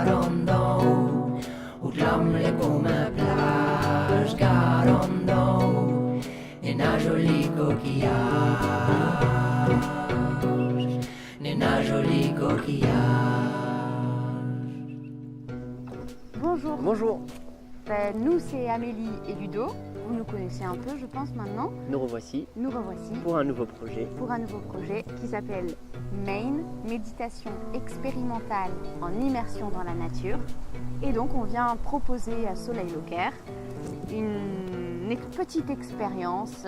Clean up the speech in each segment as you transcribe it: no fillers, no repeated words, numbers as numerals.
Garando, och glömde på med plage. Garando, en jolie coquillage, en jolie coquillage. Bonjour. Bonjour. Nous, c'est Amélie et Ludo. Vous nous connaissez un peu, je pense, maintenant. Nous revoici Nous revoici pour un nouveau projet. Qui s'appelle Maine, méditation expérimentale en immersion dans la nature. Et donc, on vient proposer à Soleil Locaire une petite expérience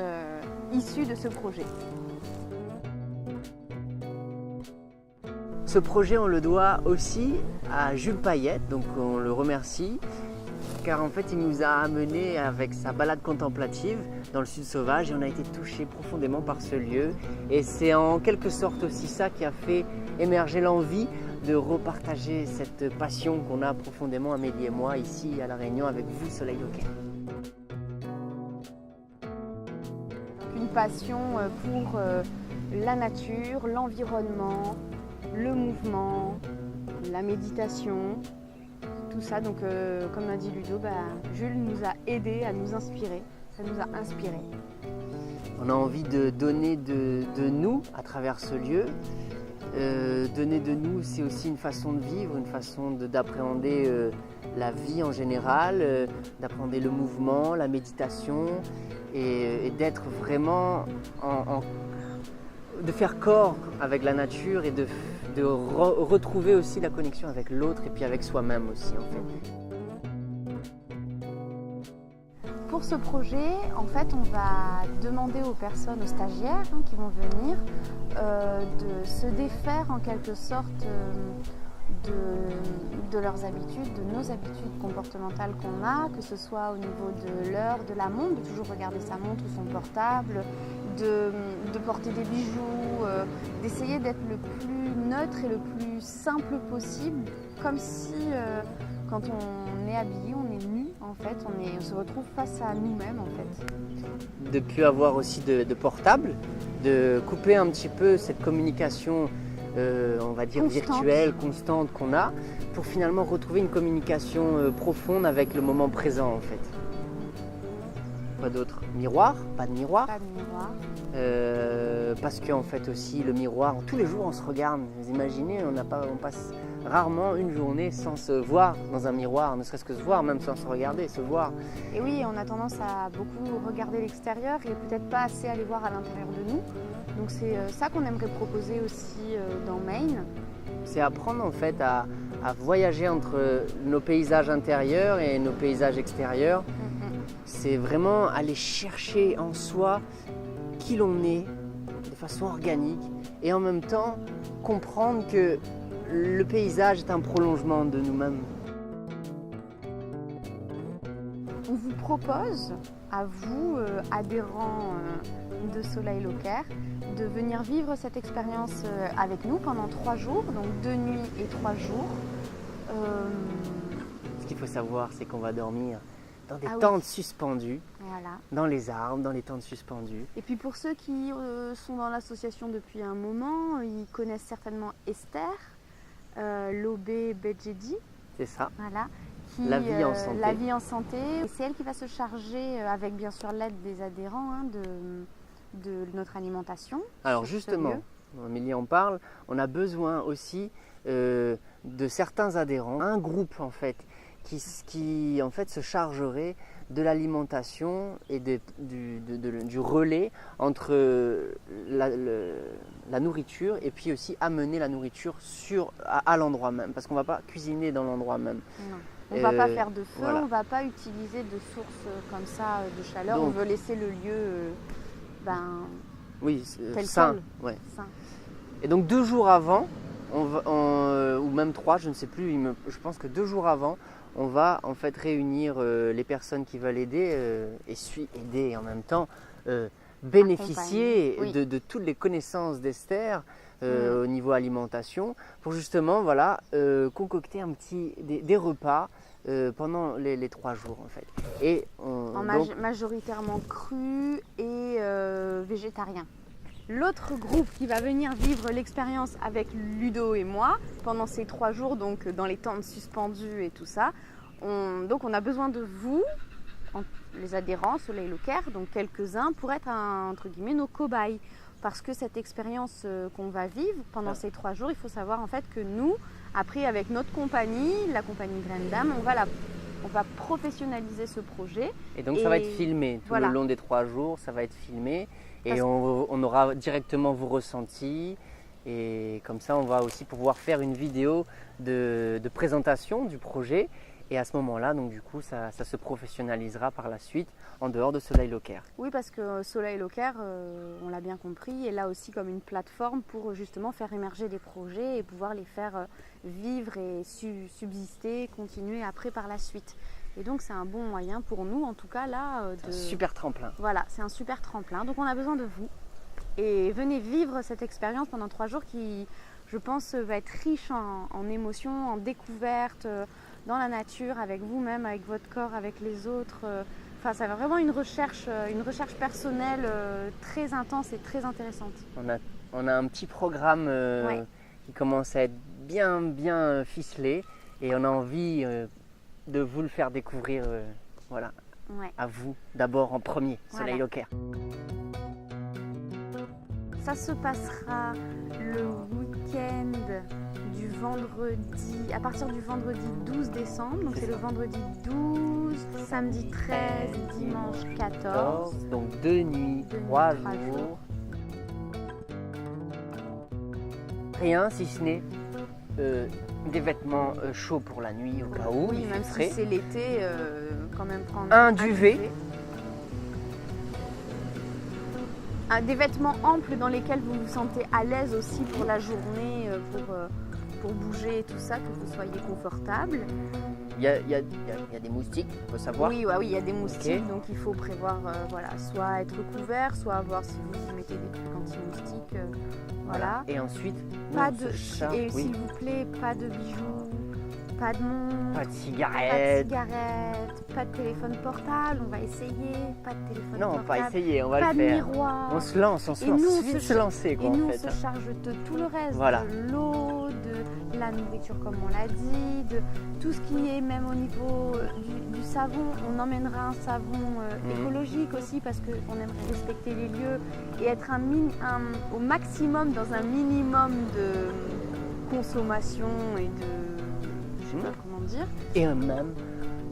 issue de ce projet. Ce projet, on le doit aussi à Jules Payette, donc on le remercie, car en fait, il nous a amenés avec sa balade contemplative dans le Sud sauvage et on a été touchés profondément par ce lieu. Et c'est en quelque sorte aussi ça qui a fait émerger l'envie de repartager cette passion qu'on a profondément, Amélie et moi, ici à La Réunion, avec vous, Soleil Locaire. Une passion pour la nature, l'environnement, le mouvement, la méditation, tout ça. Donc, comme a dit Ludo, Jules nous a aidés à nous inspirer. Ça nous a inspirés. On a envie de donner de nous à travers ce lieu. Donner de nous, c'est aussi une façon de vivre, une façon d'appréhender la vie en général, d'appréhender le mouvement, la méditation et d'être vraiment de faire corps avec la nature et de retrouver aussi la connexion avec l'autre et puis avec soi-même aussi en fait. Pour ce projet, en fait, on va demander aux personnes, aux stagiaires qui vont venir, de se défaire en quelque sorte de leurs habitudes, de nos habitudes comportementales qu'on a, que ce soit au niveau de l'heure, de la montre, de toujours regarder sa montre ou son portable, de porter des bijoux, d'essayer d'être le plus neutre et le plus simple possible, comme si quand on est habillé, on est nu en fait, on se retrouve face à nous-mêmes en fait. De plus avoir aussi de portable, de couper un petit peu cette communication on va dire virtuelle, constante qu'on a, pour finalement retrouver une communication profonde avec le moment présent en fait. Quoi d'autre? Miroir? Pas de miroir. Pas de miroir. Parce qu'en fait aussi le miroir, tous les jours on se regarde. Vous imaginez, on passe rarement une journée sans se voir dans un miroir, ne serait-ce que se voir, même sans se regarder, se voir. Et oui, on a tendance à beaucoup regarder l'extérieur et peut-être pas assez aller voir à l'intérieur de nous. Donc c'est ça qu'on aimerait proposer aussi dans Maine. C'est apprendre en fait à voyager entre nos paysages intérieurs et nos paysages extérieurs. C'est vraiment aller chercher en soi qui l'on est de façon organique et en même temps comprendre que le paysage est un prolongement de nous-mêmes. On vous propose, à vous, adhérents de Soleil Locaire, de venir vivre cette expérience avec nous pendant 3 jours, donc 2 nuits et 3 jours. Ce qu'il faut savoir, c'est qu'on va dormir dans des Ah tentes oui. suspendues, Voilà. dans les arbres, dans les tentes suspendues. Et puis pour ceux qui sont dans l'association depuis un moment, ils connaissent certainement Esther, Lobé Bedjedi, C'est ça. voilà, La vie en santé. La vie en santé. Et c'est elle qui va se charger, avec bien sûr l'aide des adhérents, de notre alimentation. Alors sur ce justement, lieu. Amélie en parle, on a besoin aussi de certains adhérents, un groupe en fait, qui en fait se chargerait de l'alimentation et du relais entre la nourriture et puis aussi amener la nourriture à l'endroit même, parce qu'on ne va pas cuisiner dans l'endroit même. Non. On ne va pas faire de feu, voilà. on ne va pas utiliser de sources comme ça de chaleur. Donc, on veut laisser le lieu oui, tel sain. quel. Ouais. Sain. Et donc 2 jours avant, ou même 3, je ne sais plus, je pense que 2 jours avant, on va en fait réunir les personnes qui veulent aider aider et en même temps bénéficier Oui. de toutes les connaissances d'Esther au niveau alimentation pour justement concocter des repas pendant les 3 jours en fait. Et Majoritairement cru et végétarien. L'autre groupe qui va venir vivre l'expérience avec Ludo et moi pendant ces 3 jours, donc dans les tentes suspendues et tout ça, donc on a besoin de vous, les adhérents Soleil Locaire, donc quelques-uns, pour être entre guillemets nos cobayes. Parce que cette expérience qu'on va vivre pendant ces 3 jours, il faut savoir en fait que nous, après avec notre compagnie, la compagnie Graine d'Âme, on va professionnaliser ce projet. Et donc ça va être filmé tout le long des 3 jours, ça va être filmé et on aura directement vos ressentis. Et comme ça, on va aussi pouvoir faire une vidéo de présentation du projet. Et à ce moment-là, donc du coup, ça se professionnalisera par la suite en dehors de Soleil Locaire. Oui, parce que Soleil Locaire, on l'a bien compris, est là aussi comme une plateforme pour justement faire émerger des projets et pouvoir les faire vivre et subsister, continuer après par la suite. Et donc c'est un bon moyen pour nous, en tout cas là. C'est un super tremplin. Voilà, c'est un super tremplin. Donc on a besoin de vous. Et venez vivre cette expérience pendant 3 jours qui, je pense, va être riche en émotions, en découvertes, dans la nature, avec vous-même, avec votre corps, avec les autres. Enfin, ça va vraiment une recherche personnelle très intense et très intéressante. On a un petit programme qui commence à être bien ficelé et on a envie de vous le faire découvrir à vous, d'abord en premier, Soleil Locaire. Ça se passera le week-end du vendredi, à partir du vendredi 12 décembre, donc c'est le vendredi 12, samedi 13, dimanche 14. Donc 2 nuits, 3 jours. Rien si ce n'est des vêtements chauds pour la nuit au cas où. Oui, même si c'est l'été, quand même prendre un duvet. Des vêtements amples dans lesquels vous vous sentez à l'aise aussi pour la journée, pour bouger et tout ça, que vous soyez confortable. Il y a des moustiques, il faut savoir. Oui, il y a des moustiques, donc il faut prévoir soit être couvert, soit voir si vous mettez des trucs anti-moustiques. Voilà. Et ensuite, s'il vous plaît, pas de bijoux, pas de montre, pas de cigarettes, pas de téléphone portable, on va essayer, pas de téléphone portable. Non, pas essayer, on va le faire. Pas de miroir. On se lance, suffit de se lancer quoi, et nous, en fait. on se charge de tout le reste, de l'eau, de la nourriture comme on l'a dit, de tout ce qui est même au niveau du savon. On emmènera un savon écologique aussi parce qu'on aimerait respecter les lieux et être au maximum dans un minimum de consommation et de... je sais pas comment dire. Et même,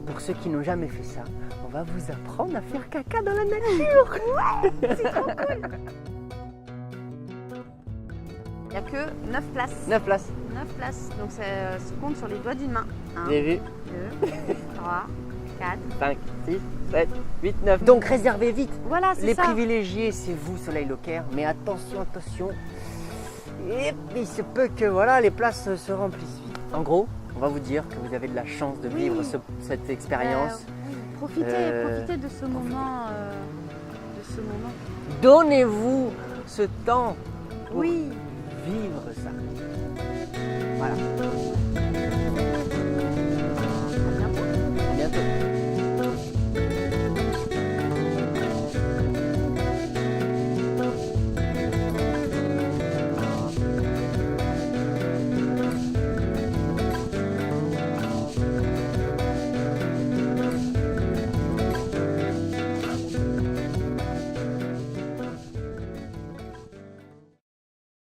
pour ceux qui n'ont jamais fait ça, on va vous apprendre à faire caca dans la nature. Ouais, c'est trop cool. Il n'y a que 9 places. 9 places. 9 places, donc ça se compte sur les doigts d'une main. 1, J'ai vu. 2, 3, 4, 5, 6, 7, 8, 9. Donc réservez vite. Voilà, c'est ça. Les privilégiés, c'est vous, Soleil Locaire. Mais attention. Et il se peut que les places se remplissent vite. En gros, on va vous dire que vous avez de la chance de vivre cette expérience. Profitez de ce moment. Donnez-vous ce temps pour vivre ça. Voilà.